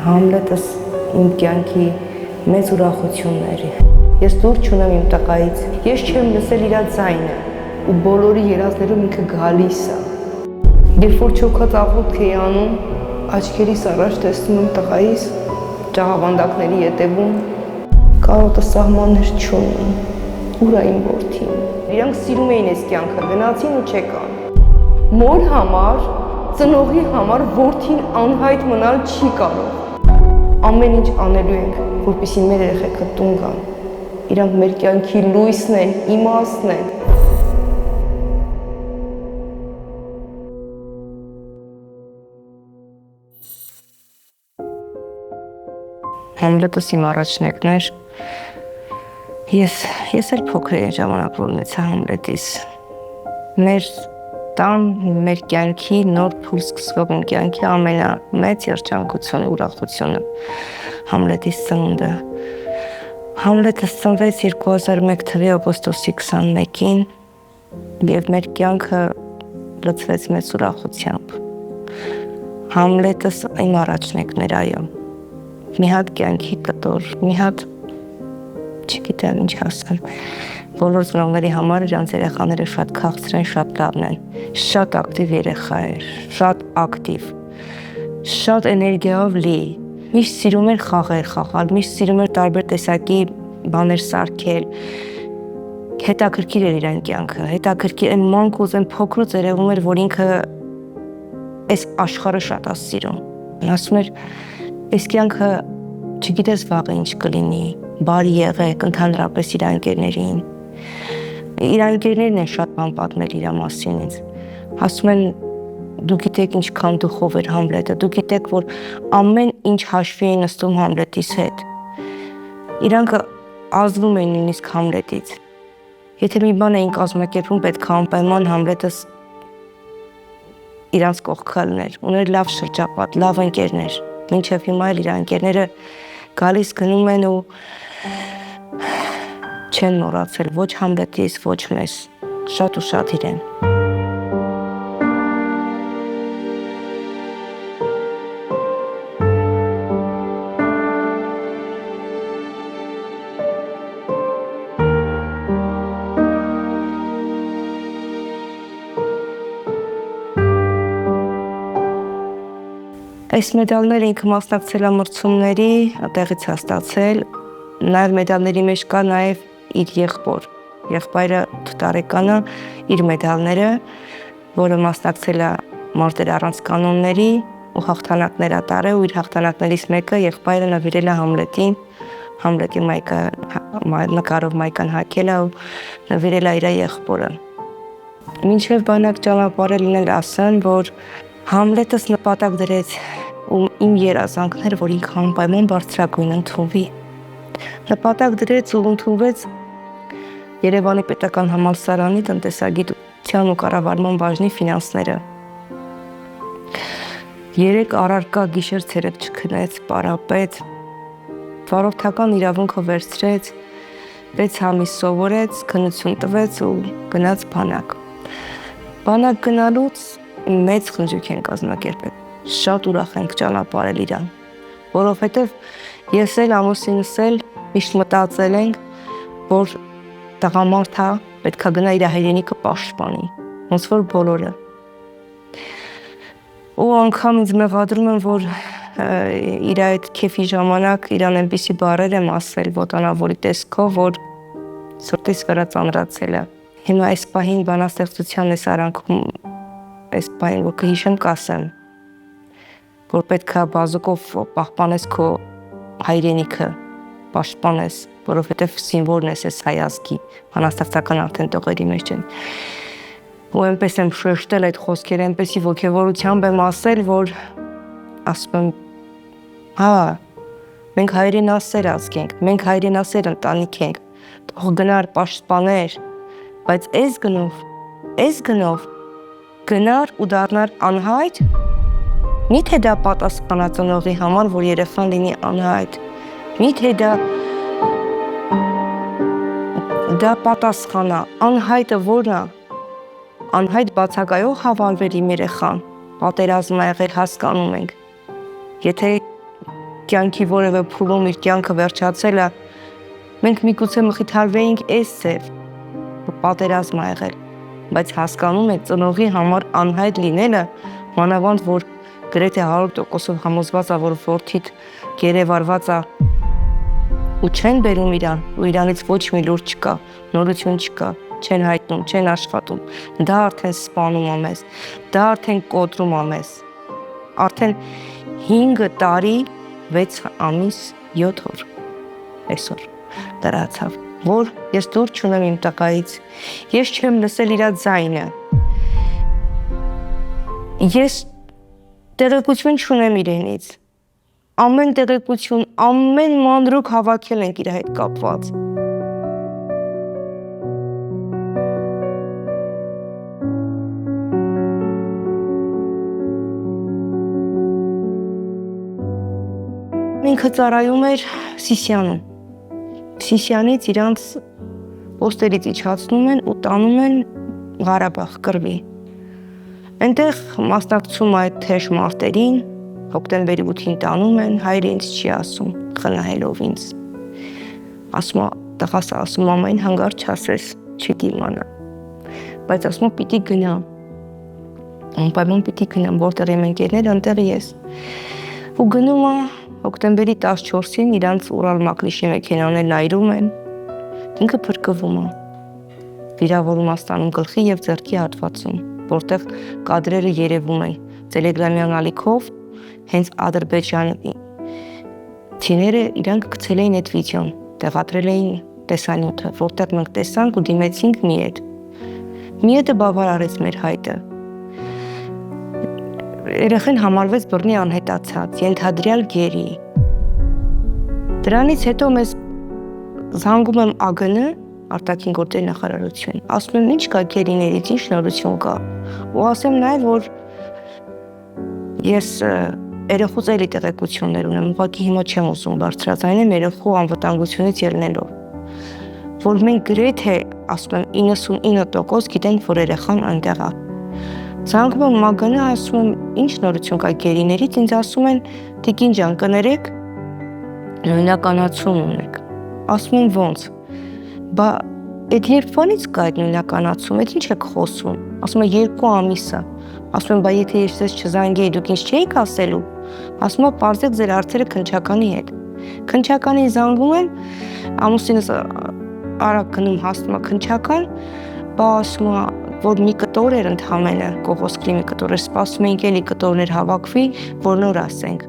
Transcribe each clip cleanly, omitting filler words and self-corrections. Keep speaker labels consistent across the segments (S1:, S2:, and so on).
S1: Համլետս իմ կյանքի մեծ ուրախությունների։ Ես դուր չունեմ իմ տղայից, ես չեմ լսել իր ձայնը, ու բոլորի երազներում ինքը գալիս է։ Երբ որ չոքած աղոթք էի անում, աչքերիս առաջ տեսնում եմ տղայիս ճաղավանդակների ետևում, կարոտը սահմաններ չունի, ուր է իմ որդին։ Իրանք սիրում էին այս կյանքը, գնացին ու չեկան։ Մոր համար, ծնողի համար որդին անհայտ մնալ չի կարող։ Ամեն ինչ անելու ենք, որպեսզի մեր երեխեքը տուն գան։ Իրանք մեր կյանքի լույսն են, իմաստն են։ Համլետս իմ առաջնեկն էր։ Ես էլ փոքր էի ժամանակ որ ունեցա Համլետից։ Մեր տան, մեր կյանքի նոր փուլ սկսվող իմ կյանքի ամենամեծ երջանկությունը, ուրախությունը Համլետից ծնունդը։ Համլետս ծնվեց 2001 թվականի օգոստոսի 21-ին եւ մեր կյանքը լցվեց մեծ ուրախությամբ։ Համլետս իմ առաջնեկն էր, այո։ Մի հատ կյանքի կտոր, մի հատ չգիտեմ ինչ ասեմ։ Բոլոր ծնողների համար իրանց երեխաները շատ քաղցր են, շատ լավն են։ Շատ ակտիվ երեխա էր, շատ ակտիվ, շատ էներգիայով լի։ Միշտ սիրում էր խաղեր խաղալ, միշտ սիրում էր տարբեր տեսակի բաներ սարքել։ Հետաքրքիր էր իրեն կյանքը, հետաքրքիր այն մանկուց, այն փոքրուց երևում էր, որ ինքը այս աշխարհը շատ է սիրում։ Ասում էր, այս կյանքը չգիտես վաղը ինչ կլինի, բարի եղեք ընդհանրապես իր ընկերներին։ Իր ընկերներն են շատ բան պատմել իր մասին ինձ։ Ասում են դու գիտեք ինչքան դուխով էր Համլետը, դու գիտեք որ ամեն ինչ հաշվի էին նստում Համլետիս հետ։ Իրանք ազդվում էին նույնիսկ Համլետից։ Եթե մի բան էին կազմակերպում, պետք է անպայման Համլետս իրանց կողքը լիներ, ուներ լավ շրջապատ, լավ ընկերներ։ Մինչև հիմա էլ իր ընկերները գալիս գնում են ու չեն մոռացել ոչ Համլետից, ոչ մեզ, շատ ու շատ իրեն։ Այս մեդալները ինքը մասնակցել է մրցումների, տեղից է ստացել, նաև մեդալների մեջ կա նաև իր եղբոր, եղբայրը 8 տարեկան է, իր մեդալները, որը մասնակցել է մարտեր առանց կանոնների ու հաղթանակներ է տարել ու իր հաղթանակներից մեկը եղբայրը նվիրել է Համլետին, Համլետի մայքը նկարով մայքան հագել է ու նվիրել է իր եղբորը։ Մինչև բանակ ճանապարհը լինել ասեմ, որ Համլետս նպատակ դրեց ու իմ երազանքն էր, որ ինքը անպայման բարձրագույն ընդունվի։ Նպատակ դրեց ու ընդունվեց Երևանի պետական համալսարանի տնտեսագիտության ու կառավարման բաժնի ֆինանսները։ 3 առարկա գիշեր ցերեկ չքնեց, պարապեց, վարորդական իրավունքը վերցրեց, 6 ամիս սովորեց, քննություն տվեց ու գնաց բանակ։ Բանակ գնալուց մեծ խնջույք են կազմակերպել։ Շատ ուրախ ենք ճանապարհել իրան, որովհետև ես էլ ամուսինս էլ միշտ մտածել ենք, որ տղամարդ է, պետք է գնա իր հայրենիքը պաշտպանի, ոնց որ բոլորը։ Ու անգամ ինձ մեղադրում են, որ իր այդ քեֆի ժամանակ իրան այնպիսի բառեր եմ ասել ոտանավորի տեսքով, որ սրտիս վրա ծանրացել է։ Հիմա այս պահին բանաստեղծության այս արանքում, այս պահին որ կհիշեմ կասեմ, որ պետք է բազուկով պահպանես քո հայրենիքը, պաշտպանես, որովհետև սիմվոլն ես այս հայ ազգի, բանաստեղծական արդեն տողերի մեջ են։ Ու այնպես եմ շեշտել այդ խոսքերը, այնպեսի ոգևորությամբ եմ ասել, որ ասում եմ, հա, մենք հայրենասեր ազգ ենք, մենք հայրենասեր ընտանիք ենք, թող գնար պաշտպաներ, բայց այս գնով գնար ու դառնար անհայտ, միթե դա պատասխանատվողի համար, որ երեխան լինի անհայտ, միթե դա պատասխանա, անհայտը որն է, անհայտ բացակայող հավանվեր իմ երեխան, պատերազմ ա եղել հասկանում ենք, եթե կյանքի որևէ փուլում իր կյանքը վերջացել է, մենք միգուցե մխիթարվեինք այս ձև, որ պատերազմ ա եղել, բայց հասկանում եք ծնողի համար անհայտ լինելը, մանավանդ որ գրեթե 100%-ով համոզված է, որ որդիդ գերեվարված է ու չեն բերում իրան, ու իրանից ոչ մի լուր չկա, նորություն չկա, չեն հայտնում, չեն աշխատում, դա արդեն սպանում է մեզ, դա արդեն կոտրում է մեզ, արդեն 5 տարի, 6 ամիս, 7 օր, այսօր դրացավ, որ ես դուր չունեմ իմ տղայից, ես չեմ լսել իրա ձայնը, ես տեղեկություն չունեմ իրենից, ամեն տեղեկություն, ամեն մանրուք հավաքել ենք իր հետ կապված։ Ինքը ծառայում էր Սիսիանում, Սիսիանից իրանց պոստերից իջացնում են ու տանում են Ղարաբաղ, Կռվի։ Այնտեղ մասնակցում այդ թեժ մարտերին, հոկտեմբերի 8-ին տանում են, հայրը ինձ չի ասում, խնայելով ինձ։ Ասում է, տղաս ասում, ամեն հանգարց չասես, չի դիմանա։ Բայց ասում է, պիտի գնամ։ Անպայման պիտի գնամ, որտեղ եմ ընկերներ, անտեղ ես։ Ու գնում է հոկտեմբերի 14-ին իրանց Ուրալ Մակլիշի մեքենաներն այրում են, ինքը փրկվում է։ Վիրավորում է ստանում գլխի եւ ձեռքի հատվածում, որտեղ կադրերը երևում են տելեգրամյան ալիքով, հենց Ադրբեջանի թիները իրանք գցել էին այդ վիդեոն, տեղադրել էին տեսանյութը, որտեղ մենք տեսանք ու դիմեցինք մի հետ։ Մի հետը բավարարեց մեր հայտը։ Երեխեն համարվեց բռնի անհետացած, ենթադրյալ գերի։ Դրանից հետո մեզ զանգում եմ ԱԳՆ, արտաքին գործերի նախարարություն, ասում եմ ինչ կա գերիներից, ինչ նորություն կա, ու ասեմ նաև, որ ես երեխուց էլի տեղեկություններ ունեմ, ուղղակի հիմա չեմ ուզում բարձրացնեմ երեխու անվտանգությունից ելնելով, որ մենք գրեթե, ասում եմ 99% գիտենք, որ երեխան այնտեղ է։ Զանգում եմ ՄԱԳՆ, ասում եմ ինչ նորություն կա գերիներից, ինձ ասում են տիկին ջան կներեք, նույնականացում ունեք։ Ասում եմ ոնց։ Բա այդ երբանից կա այդ նույնականացում, այդ ինչ եք խոսում։ Ասում եմ 2 ամիս է։ Ասում եմ, բա եթե ես ձեզ չզանգեի, դուք ինչ չէիք ասելու։ Ասում եմ, պարզեք ձեր հարցերը քննչականի հետ։ Քննչականին զանգում եմ, ամուսինս արագ գնում հասնում է քննչական, բա ասում է, որ մի կտոր էր ընդհանրապես, Կողոսկրի մի կտոր էր, սպասում էինք էլի կտորներ հավաքվի, որ նոր ասենք։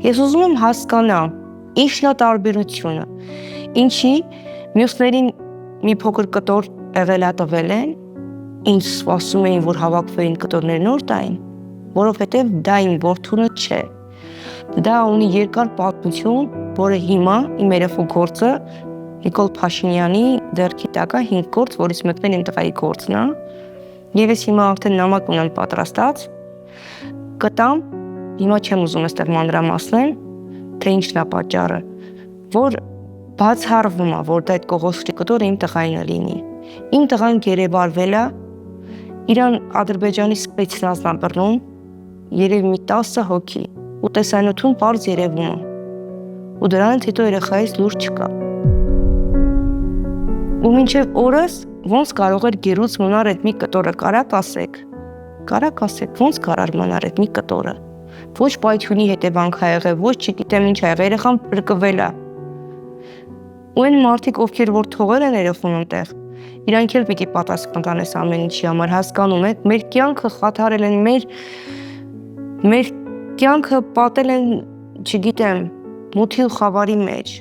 S1: Ես ուզում եմ հասկանամ, ինչն է տարբերությունը։ Ինչի մյուսներին մի փոքր կտոր եղել է տվել են, ինձ ասում էին, որ հավաքվեին կտորներ նոր տային, որովհետև դա իմ որդունը չէ։ Դա ունի երկար պատմություն, որը հիմա իմ երեխու գործը Նիկոլ Փաշինյանի ձեռքի տակ է 5 գործ, որից մեկն իմ տղայի գործն է։ Եվ ես հիմա արդեն նամակ ունեմ պատրաստած, կտամ, հիմա չեմ ուզում այստեղ մանրամասնել, թե ինչն է պատճառը, որ բացառվում է, որ դա այդ Կողոսկրի կտորը իմ տղային լինի։ Իմ տղան գերեվարվել է, իրան Ադրբեջանի սպեցնազն է բռնում, երևի մի 10 հոգի, ու տեսանյութում պարզ երևում է։ Ու դրանից հետո երեխայից լուր չկա։ Ու մինչև օրս ոնց կարող էր գերուց մնար այդ մի կտորը, կարաք ասեք, ոնց կարար մնար այդ մի կտորը, ոչ պայթյունի հետևանք ա եղել, ոչ չգիտեմ ինչ ա եղել, երեխան փրկվել է։ Ու այն մարդիկ, ովքեր որ թողել են երեխուն այնտեղ, իրանք էլ պիտի պատասխան տանես ամեն ինչի համար, հասկանում եք, մեր կյանքը խաթարել են, մեր կյանքը պատել են, չգիտեմ, մութի ու խավարի մեջ,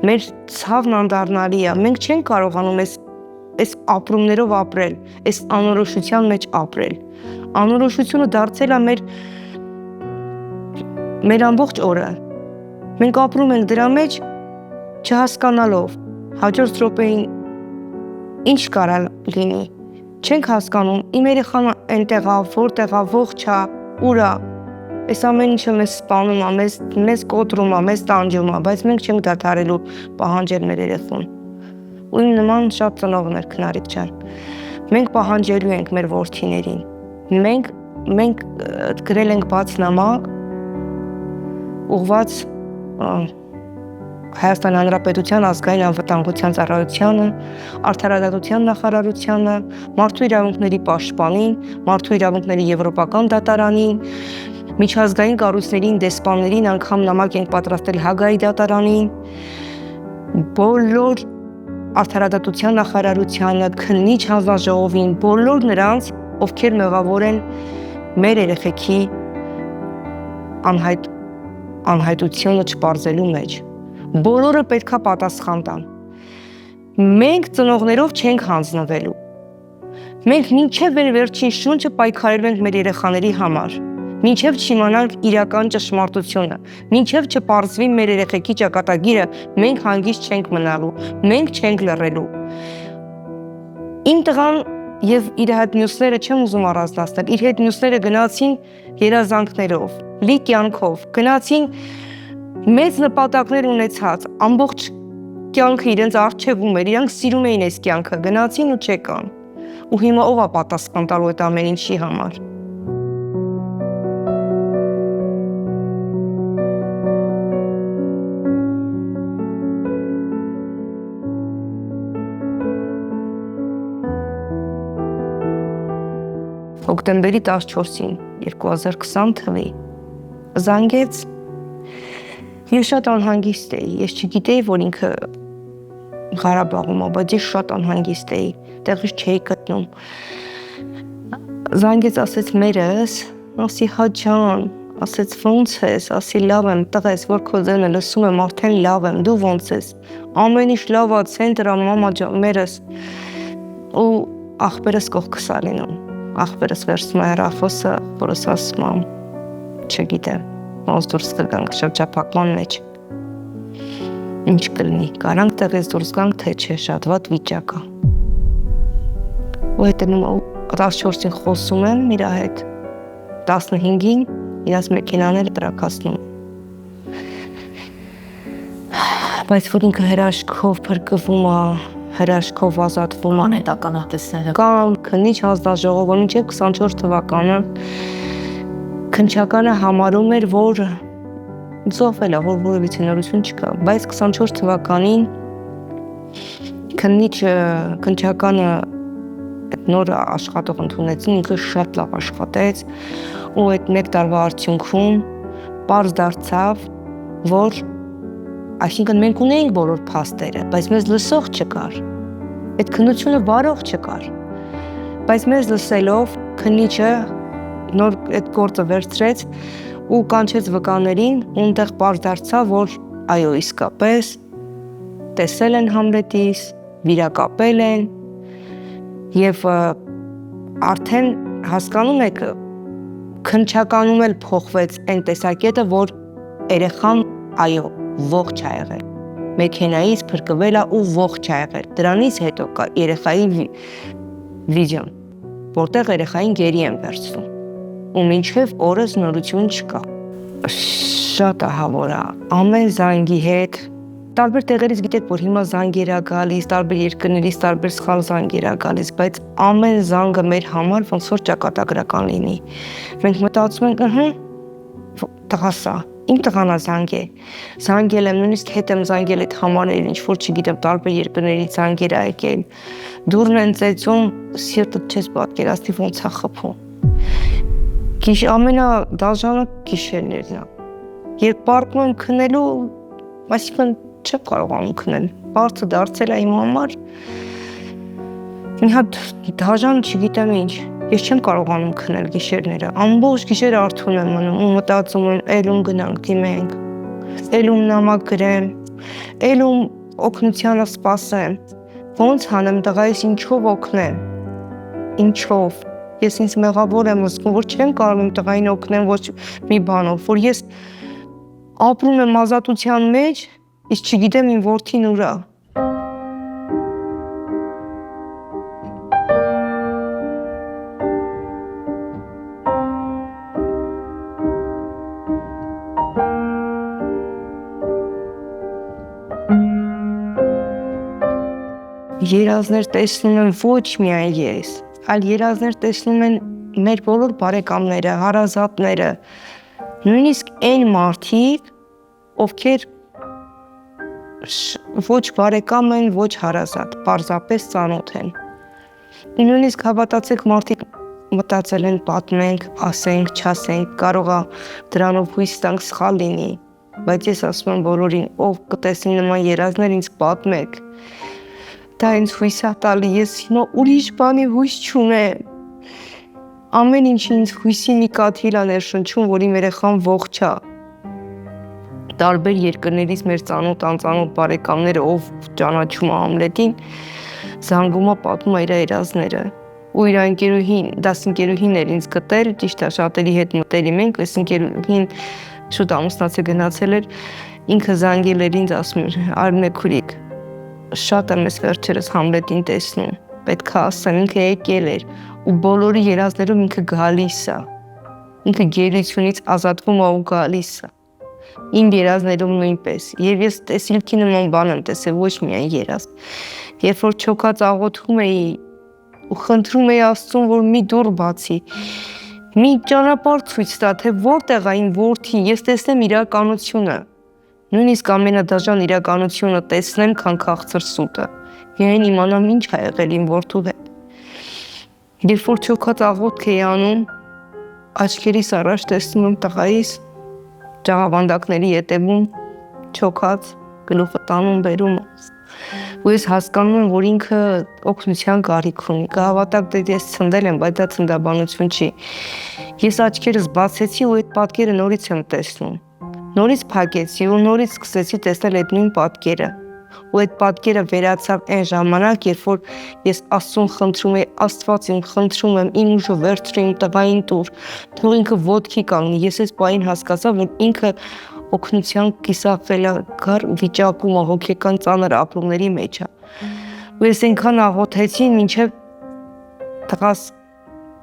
S1: մեր ցավն անդառնալի է, մենք չենք կարողանում այս ապրումներով ապրել, այս անորոշության մեջ ապրել, անորոշությունը դարձել է մեր ամբողջ օրը, մենք ապրում ենք դրա մեջ չհասկանալով, հաջորդ րոպեին ինչ կարա լինի, չենք հասկանում, իմ երեխան այնտեղ է, որտեղ է, ողջ է, ուր է, այս ամեն ինչը մեզ սպանում է, մեզ կոտրում է, մեզ տանջում է, բայց մենք չենք դադարելու պահանջել մեր երեխուն։ Ու իմ նման շատ ծնողներ քնարիք ջան։ Մենք պահանջելու ենք մեր որդիներին։ Մենք գրել ենք բաց նամակ, ուղղված Հայաստան Հանրապետության ազգային անվտանգության ծառայությանը, Արդարադատության նախարարությանը, Մարդու իրավունքների պաշտպանին, Մարդու իրավունքների եվրոպական դատարանին, միջազգային կառույցներին, դեսպաններին, անգամ նամակ ենք պատրաստել Հագայի դատարանին, բոլոր Արդարադատության նախարարությանը, քննիչ հանձնաժողովին, բոլոր նրանց, ովքեր մեղավոր են մեր երեխեքի անհայտությունը չպարզելու մեջ։ Բոլորը պետքա պատասխան տան։ Մենք ծնողներով չենք հանձնվելու։ Մենք մինչև վերջին շունչը պայքարելու ենք մեր երեխաների համար, մինչև չիմանանք իրական ճշմարտությունը, մինչև չպարզվի մեր երեխեքի ճակատագիրը, մենք հանգիստ չենք մնալու, մենք չենք լռելու։ Իմ տղան եւ իր հետ մյուսները չեմ ուզում առանձնացնել, իր հետ մյուսները գնացին երազանքներով, լի կյանքով, գնացին մեծ նպատակներ ունեցած, ամբողջ կյանքը իրենց առջևում էր, իրանք սիրում էին այս կյանքը, գնացին ու չեկան։ Ու հիմա ով է պատասխան տալու այդ ամեն ինչի համար։ Հոկտեմբերի 14-ին 2020 թվի զանգեց, ես շատ անհանգիստ էի, ես չգիտեի, որ ինքը Ղարաբաղում է, բայց ես շատ անհանգիստ էի, տեղից չէի գտնում։ Զանգեց, ասեց մերս, ասի հա ջան, ասեց ոնց ես, ասի լավ եմ, տղես, որ քո ձայնը լսում եմ, արդեն լավ եմ, դու ոնց ես։ Ամեն ինչ լավ է, ցենտրա, մամա ջան, մերս։ Ու ախպերս կողքս ա լինում։ Ախպերս վերցնում է հեռախոսը, որս ասում եմ, չգիտեմ, ոնց դուրս կգանք շրջափակման մեջ։ Ինչ կլինի, կարանք տեղից դուրս գանք, թե չէ, շատ վատ վիճակ է։ Ու հետևում 14-ին խոսում եմ իր հետ, 15-ին իրաց մեքենաները տրակացնում։ Բայց որ ինքը հրաշքով փրկվում է, հրաշքով ազատվում է
S2: հետականատեսները
S1: կամ քննիչ հանձնաժողովը մինչև 24 թվականը քննչականը համարում էր, որ ծովվել է, որ որևիցե նորություն չկա, բայց 24 թվականին քննչականը այդ նոր աշխատող ընդունեցին, ինքը շատ լավ աշխատեց ու այդ մեկ տարվա արդյունքում պարզ դարձավ, որ այսինքն մենք ունեինք բոլոր փաստերը, բայց մեզ լսող չկար, այդ քննությունը վարող չկար, բայց մեզ լսելով քննիչը նոր այդ գործը վերցրեց ու կանչեց վկաներին, ունտեղ պարզ դարձավ, որ այո, իսկապես տեսել են Համլետիս, վիրակապել են եւ արդեն հասկանում եք, քննչականում էլ փոխվեց այն տեսակետը, որ երեխան այո, ողջ ա եղել, մեքենայից փրկվել է ու ողջ ա եղել, դրանից հետո կա երեխայի վիդեոն, որտեղ երեխային գերի են վերցվում ու մինչև օրս նորություն չկա։ Շատ ահավոր է, ամեն զանգի հետ, տարբեր տեղերից գիտեք, որ հիմա զանգեր ա գալիս, տարբեր երկրներից տարբեր սխալ զանգեր ա գալիս, բայց ամեն զանգը մեր համար ոնց որ ճակատագրական լինի։ Մենք մտածում ենք, տղասա, իմ տղան ա զանգել եմ, նույնիսկ հետ եմ զանգել այդ համարներին, ինչ որ չգիտեմ, տարբեր երկրներից զանգեր ա եկել, դուրն են ծեծում, սիրտդ չես պատկերացնի ոնց ա խփում։ Ամենադաժանը գիշերներն է, երբ պարտվում եմ քնելու, այսինքն չեմ կարողանում քնել, բարձը դարձել է իմ համար, մի հատ դաժան չգիտեմ ինչ, ես չեմ կարողանում քնել գիշերները, ամբողջ գիշերը արթուն եմ մնում ու մտածում եմ, էլում գնանք դիմենք, էլում նամակ գրեմ, էլում օգնությանը սպասեմ, ոնց հանեմ տղայիս, ինչով օգնեմ, ինչով, ես ինձ մեղավոր եմ զգում, որ չեմ կարող տղային օգնեմ ոչ մի բանով, որ ես ապրում եմ ազատության մեջ, իսկ չգիտեմ իմ որդին ուր է։ Երազներ տեսնում եմ ոչ միայն ես, այլ երազներ տեսնում են մեր բոլոր բարեկամները, հարազատները, նույնիսկ այն մարդիկ, ովքեր ոչ բարեկամ են, ոչ հարազատ, պարզապես ծանոթ են։ Նույնիսկ հավատացեք, մարդիկ մտածել են պատմենք, ասենք, չասենք, կարող է դրանով հույս տանք սխալ լինի, բայց ես ասում եմ բոլորին, ով կտեսնի նման երազներ, ինձ պատմեք։ Դա ինձ հույս է տալի, ես հիմա ուրիշ բանի հույս չունեմ։ Ամեն ինչի ինձ հույսի մի կաթիլ է ներշնչում, որ իմ երեխան ողջ է։ Տարբեր երկրներից մեր ծանոթ անծանոթ բարեկամները, ով ճանաչում է Համլետին, զանգում է, պատմում է իր երազները։ Ու իր ընկերուհին, դասընկերուհին էր ինձ գտել, ճիշտ է, շատերի հետ մտերիմ ենք, այս ընկերուհին շուտ ամուսնացել գնացել էր, ինքը զանգել էր ինձ, ասում էր, Արմինե քուրիկ, շատ եմ ես վերջերս Համլետին տեսնում, պետք է ասեմ, ինքը եկել էր ու բոլորի երազներում ինքը գալիս է, ինքը գերությունից ազատվում է ու գալիս է, իմ երազներում նույնպես, և ես տեսիլքի նման բան եմ տեսել, ոչ միայն երազ, երբ որ չոքած աղոթում էի ու խնդրում էի Աստծուն, որ մի դուռ բացի, մի ճանապարհ ցույց տա, թե որտեղ է իմ որդին, ես տեսնեմ իրականությունը, նույնիսկ ամենադաժան իրականությունը տեսնեմ, քան քաղցր սուտը, միայն իմանամ ինչ է եղել իմ որդու հետ։ Երբ որ չոքած աղոթք էի անում, աչքերիս առաջ տեսնում եմ տղայիս ջաղավանդակների ետևում չոքած, գլուխը տանում բերում ու ես հասկանում եմ, որ ինքը օգնության կարիք ունի, կհավատաք, դե ես ցնդել եմ, բայց դա ցնդաբանություն չի։ Ես աչքերս բացեցի ու այդ պատկերը նորից եմ տեսնում։ Նորից փակեցի ու նորից սկսեցի տեսնել այդ նույն պատկերը։ Ու այդ պատկերը վերացավ այն ժամանակ, երբ որ ես Աստծուն խնդրում եի, Աստված իմ խնդրում եմ, իմ ուժը վերցրու իմ տղային տուր, թող ինքը ոտքի կանգնի, ես այս պահին հասկացա, որ ինքը օգնության կիսախելագար վիճակում է, հոգեկան ծանր ապրումների մեջ է։ Ու ես այնքան աղոթեցի, մինչև տղաս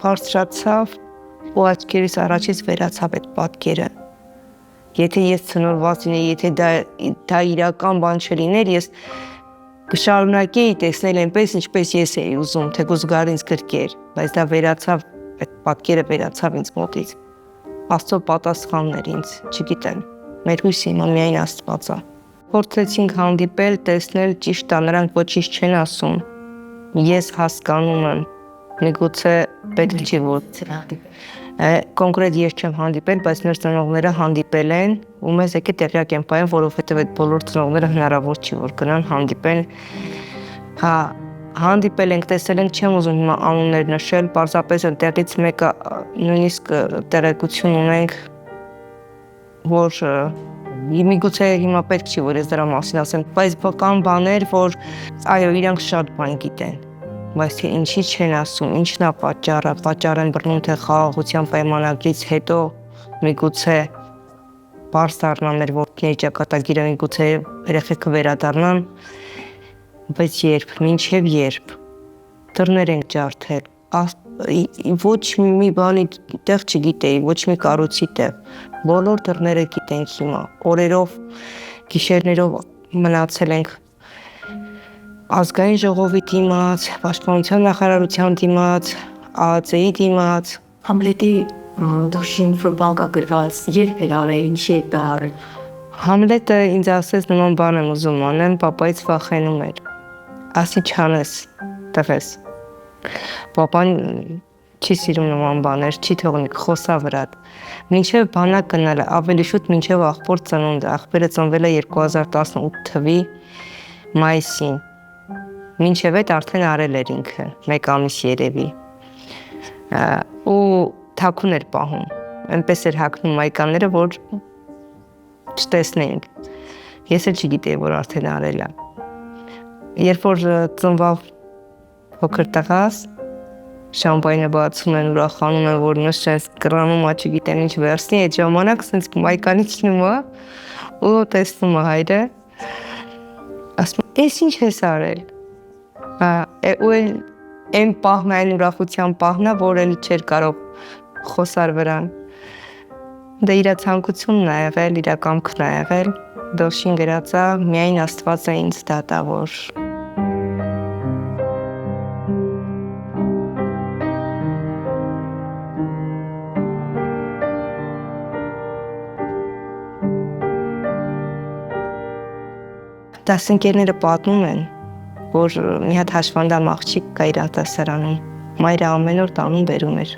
S1: բարձրացավ ու աչքերիս առաջից վերացավ այդ պատկերը։ Եթե ես ցնորված լինեի, եթե դա իրական բան չլիներ, ես կշարունակեի տեսնել այնպես, ինչպես ես էի ուզում, թեկուզ գար ինձ գրկեր, բայց դա վերացավ, այդ պատկերը վերացավ ինձ մոտից։ Աստծո պատասխանն էր ինձ, չգիտեմ, մեր հույսը հիմա միայն Աստված է։ Փորձեցինք հանդիպել, տեսնել, ճիշտ է, նրանք ոչինչ չեն ասում։ Ես հասկանում եմ, միգուցե պետք չի որ կոնկրետ ես չեմ հանդիպել, բայց մեր ծնողները հանդիպել են ու մեզ եկել տեղյակ են պահել, որովհետև այդ բոլոր ծնողները հնարավոր չի որ գնան հանդիպեն։ Հա, հանդիպել ենք, տեսել ենք, չեմ ուզում հիմա անուններ նշել, պարզապես այնտեղից մեկը նույնիսկ տեղեկություն ունենք, որ միգուցե հիմա պետք չի որ ես դրա մասին ասեմ, բայց կան բաներ, որ այո, իրանք շատ բան գիտեն, բայց թե ինչի չեն ասում, ինչն է պատճառը, պատճառ են բռնում, թե խաղաղության պայմանագրից հետո միգուցե բարձ դառնան մեր որդիների ճակատագիրը, միգուցե երեխեքը վերադառնան, բայց երբ, մինչև երբ, դռներ ենք ջարդել, ոչ մի բանի տեղ չգիտեի, ոչ մի կառույցի տեղ, բոլոր դռները գիտենք հիմա, օրերով, գիշերներով մնացել ենք ազգային ժողովի դիմաց, պաշտպանության նախարարության դիմաց, ԱԱԾ-ի դիմաց։
S2: Համլետի դոշին ֆուտբոլկա գրված երբ էր արել, ինչի է արել։
S1: Համլետը ինձ ասեց նման բան եմ ուզում անեմ, պապայից վախենում էր։ Ասի չանես, տղես։ Պապան չի սիրում նման բաներ, չի թողնի խոսա վրատ։ Մինչև բանակ գնալը, ավելի շուտ մինչև աղբոր ծնունդը, աղբերը ծնվել է 2018 թվականի մայիսին։ Մինչև այդ արդեն արել էր ինքը, 1 ամիս երևի։ Ու թաքուն էր պահում, այնպես էր հագնում մայկաները, որ չտեսնեինք։ Ես էլ չգիտեի, որ արդեն արել է։ Երբ որ ծնվավ փոքր տղաս, շամպայնը բացում են, ուրախանում են, որ նշես կրանում է, չգիտեմ ինչ վերցնի, այդ ժամանակ սենց մայկանից չնում է ու տեսնում է հայրը, ասում է, «Էս ինչ ես արել»։ Ու այն պահն, այն ուրախության պահն է, որ էլ չէր կարող խոսար վրան։ Դա իր ցանկությունն է եղել, իր կամքն է եղել, դոշին գրածա, միայն Աստված է ինձ դատավոր։ Դասընկերները պատմում են, որ մի հատ հաշվանդամ աղջիկ կա իր արտասարանում, մայրը ամեն օր տանում բերում էր,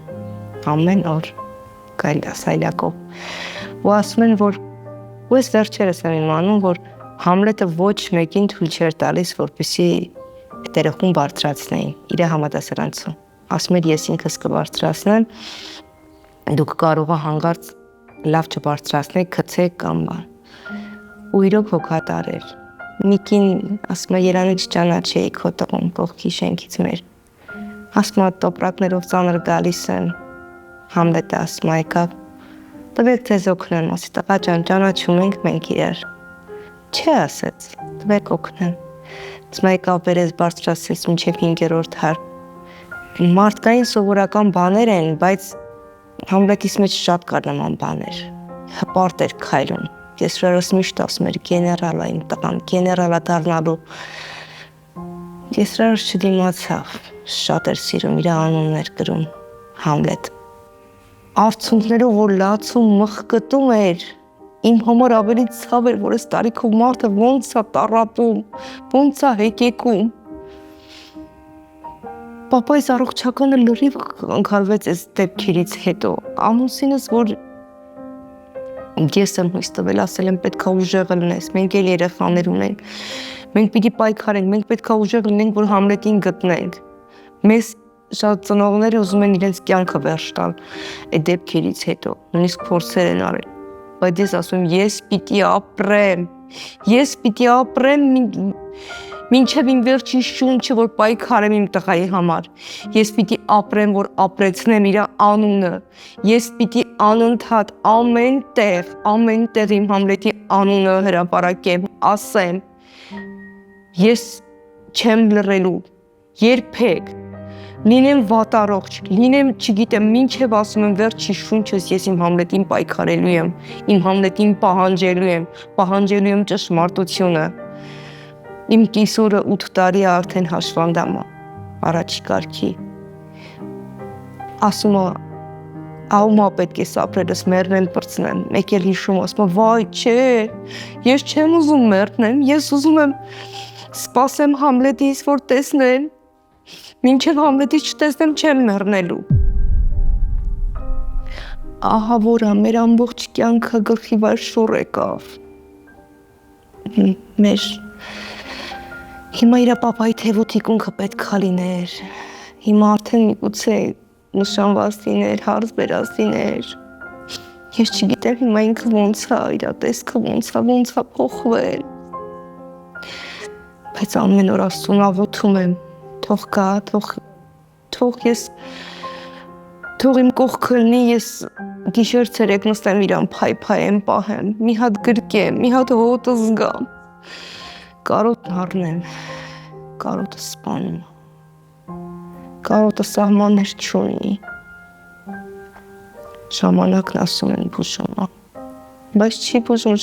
S1: ամեն օր կայլ դասայլակով, ու ասում են, որ ու ես վերջերս եմ իմանում, որ Համլետը ոչ մեկին թույլ չէր տալիս, որպեսզի տերախուն բարձրացնեին իր համադասարանցում, ասում էր ես ինքս կբարձրացնեմ, դուք կարող եք հանգարց լավ չբարձրացնեք, գցեք կամ բան, ու իրոք հոգատար էր, Միկին ասում է Երանը չճանաչեի քո տղուն կողքի շենքից մեր, ասում է տոպրակներով ծանր գալիս են, Համլետը ասում է եկավ, տվեք ձեզ օգնեմ, ասի տղա ջան ճանաչում ենք մենք իրար, չէ ասեց, տվեք օգնեմ, ասում է եկավ բերես բարձրացրեց մինչև 5-րդ հարկ, մարդկային սովորական բաներ են, բայց Համլետիս մեջ շատ կար նման բաներ, հպարտ էր քայլում, ես հրարս միշտ ասում էր գեներալ է իմ տղան, գեներալա դառնալու, ես հրարս չդիմացավ, շատ էր սիրում, իր անունն էր գրում, Համլետ, արցունքներով որ լացում մխկտում էր, իմ համար ավելի ցավ էր, որ այս տարիքով մարդը ոնց է տառապում, ոնց է հեկեկում, Պապայիս առողջականը լրիվ ընկալվեց այս դեպքերից հետո, ամուսինս, որ ես եմ հույս տվել, ասել եմ պետք է ուժեղ լինես, մենք էլ երեխաներ ունենք, մենք պիտի պայքարենք, մենք պետք է ուժեղ լինենք, որ Համլետին գտնենք, մեզ շատ ծնողները ուզում են իրենց կյանքը վերջ տալ այդ դեպքերից հետո, նույնիսկ փորձեր են արել, բայց ես ասում եմ, ես պիտի ապրեմ մինչև իմ վերջին շունչը, որ պայքարեմ իմ տղայի համար, ես պիտի ապրեմ, որ ապրեցնեմ իր անունը, ես պիտի անընդհատ ամեն տեղ իմ Համլետի անունը հրապարակեմ, ասեմ, ես չեմ լռելու, երբեք, լինեմ վատառողջ, լինեմ, չգիտեմ, մինչև ասում եմ վերջի շունչս ես իմ Համլետին պայքարելու եմ, իմ Համլետին պահանջելու եմ ճշմարտությունը, իմ կիսուրը 8 տարի է արդեն հաշվանդամը, առաջի կարգի, ասում է, աղումա պետք է սապրելս մերնել պրծնեմ, մեկ էլ հիշում, ասում է, վայ, չէ, ես չեմ ուզում մերնեմ, ես ուզում եմ սպասեմ Համլետից, որ տեսնեմ, մինչև Համլետից չտեսնեմ չեմ մերնելու, ահա որա, մեր ամբողջ կյանքը գլխի վար շուռ եկավ, Հիմա իր պապայի թևոթիկունքը պետք է լիներ, հիմա արդեն միգուցե նշանված լիներ, հարց բերած լիներ, ես չգիտեմ հիմա ինքը ոնց է, իր տեսքը ոնց է փոխվել, բայց ամեն օր Աստծուն աղոթում եմ, թող գա, թող իմ կողքը լինի, ես գիշեր ցերեկ նստեմ իրան փայփայեմ պահեմ, մի հատ գրկեմ, մի հատ հոտը զգամ, կարոտն առնեմ, կարոտը սպանում, կարոտը սահմաններ չունի, ժամանակն ասում են բուժում, բայց չի բուժում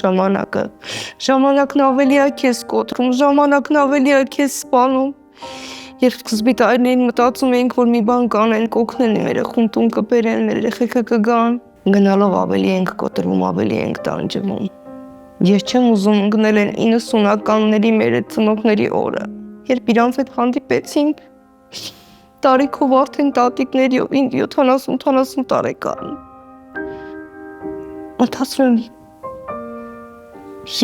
S1: ժամանակն ավելի է քեզ կոտրում, ժամանակն ավելի է քեզ սպանում, երբ սկզբի տարիներին մտածում էինք, որ մի բան կանենք, օգնեն մեր երեխուն տուն կբերեն, մեր երեխեքը կգան, գնալով ավելի ենք կոտրվում, ավելի ենք տանջվում, ես չեմ ուզում ընկնել են 90-ականների մեր ծնողների օրը, երբ իրանց հետ հանդիպեցինք, տարիքով արդեն տատիկների 70-80 տարեկան, մտածում եմ,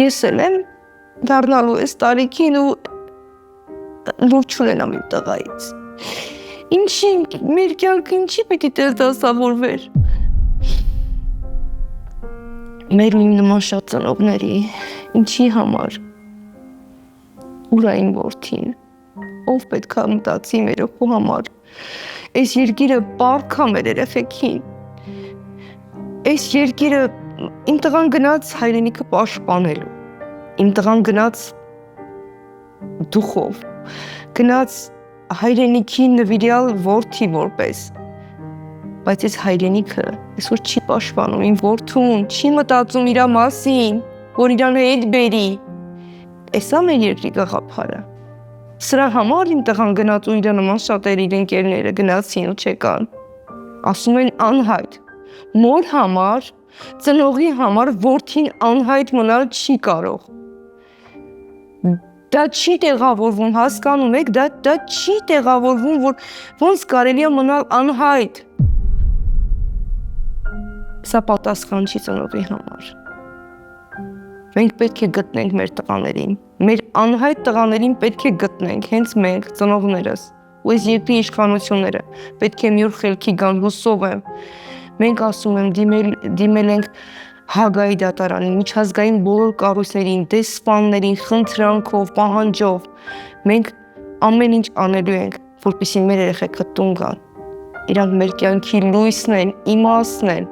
S1: ես էլ եմ դառնալու այս տարիքին ու լուր չունենամ իմ տղայից, մեր կյանքը ինչի պիտի դասավորվեր, մեր ու իմ նման շատ ծնողների, ինչի համար, ուր է իմ որդին, ով պետք է մտածի մեր օգու համար, այս երկիրը պարկ է մեր երեխեքին, այս երկիրը իմ տղան գնաց հայրենիքը պաշտպանելու, իմ տղան գնաց դուխով, գնաց հայրենիքի նվիրյալ որդի որպես, բայց այս հայրենիքը այսօր չի պաշտպանում իմ որդուն, չի մտածում իրա մասին, որ իրան հետ բերի, էսա մեր երկրի գաղափարը, սրա համար իմ տղան գնաց ու իրա նման շատեր իր ընկերները գնացին ու չեկան, ասում են անհայտ, մոր համար, ծնողի համար որդին անհայտ մնալ չի կարող, Դա չի տեղավորվում, հասկանում եք, դա չի տեղավորվում, որ ոնց կարելի է մնալ անհայտ։ Սա պատասխան չի ծնողի համար։ Մենք պետք է գտնենք մեր տղաներին, մեր անհայտ տղաներին պետք է գտնենք, հենց մենք, ծնողներս, ու այս երկրի իշխանությունները պետք է մի օր խելքի գան, հուսով եմ։ Մենք ասում եմ, դիմել ենք Հագայի դատարանին, միջազգային բոլոր կառույցներին, դեսպաններին, խնդրանքով, պահանջով։ Մենք ամեն ինչ անելու ենք, որպեսզի մեր երեխեքը տուն գան։ Իրանք մեր կյանքի լույսն են, իմաստն են։